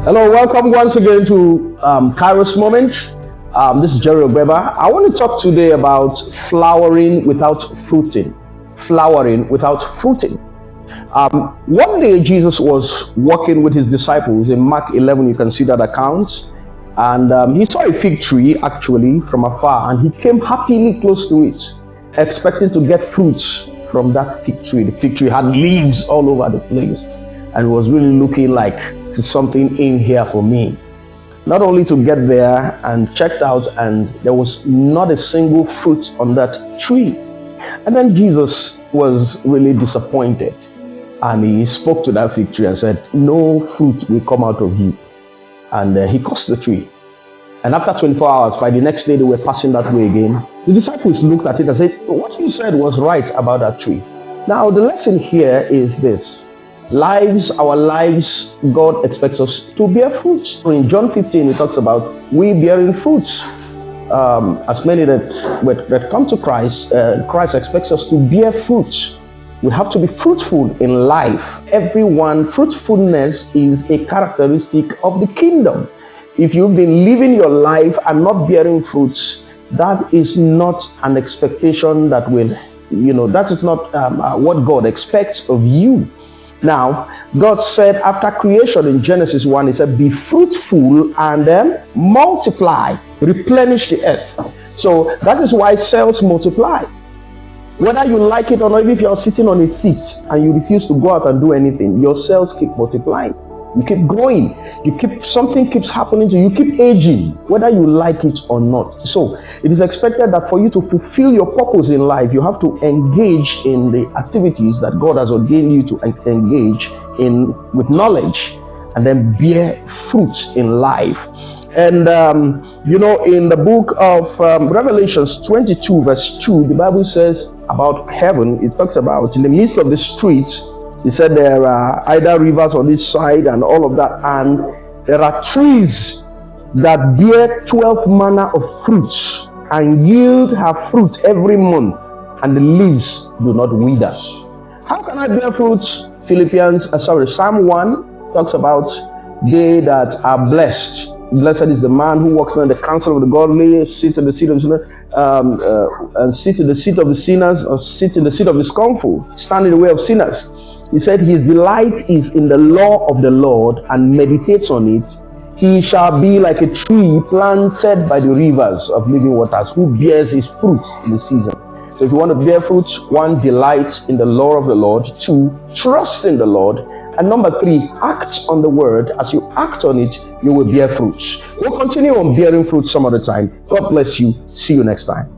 Hello, welcome once again to Kairos Moment. This is Jerry Ogbeba. I want to talk today about flowering without fruiting. Flowering without fruiting. One day Jesus was walking with his disciples. In Mark 11, you can see that account. And he saw a fig tree actually from afar, and he came happily close to it, expecting to get fruits from that fig tree. The fig tree had leaves all over the place, and was really looking like something in here for me. Not only to get there and checked out, and there was not a single fruit on that tree. And then Jesus was really disappointed, and he spoke to that fig tree and said, "No fruit will come out of you." And he cursed the tree. And after 24 hours, by the next day, they were passing that way again. The disciples looked at it and said, "What you said was right about that tree." Now, the lesson here is this. Our lives, God expects us to bear fruit. In John 15, it talks about we bearing fruits. As many that come to Christ, Christ expects us to bear fruit. We have to be fruitful in life. Fruitfulness is a characteristic of the kingdom. If you've been living your life and not bearing fruits, that is not an expectation that is not what God expects of you. Now, God said after creation in Genesis 1, he said, "Be fruitful and multiply, replenish the earth." So that is why cells multiply. Whether you like it or not, if you're sitting on a seat and you refuse to go out and do anything, your cells keep multiplying. You keep growing. Something keeps happening to you. You keep aging, whether you like it or not. So it is expected that for you to fulfill your purpose in life, you have to engage in the activities that God has ordained you to engage in with knowledge, and then bear fruit in life. And in the book of Revelations 22 verse 2, the Bible says about heaven, it talks about in the midst of the street, he said there are either rivers on this side and all of that, and there are trees that bear 12 manner of fruits and yield her fruit every month, and the leaves do not wither. How can I bear fruits? Psalm 1 talks about they that are blessed. Blessed is the man who walks not in the counsel of the godly, sits in the seat of sinners, and sits in the seat of the sinners, or sits in the seat of the scornful, stand in the way of sinners. He said his delight is in the law of the Lord, and meditates on it. He shall be like a tree planted by the rivers of living waters, who bears his fruit in the season. So if you want to bear fruit, 1, delight in the law of the Lord. 2, trust in the Lord. And number 3, act on the word. As you act on it, you will bear fruits. We'll continue on bearing fruit some other time. God bless you. See you next time.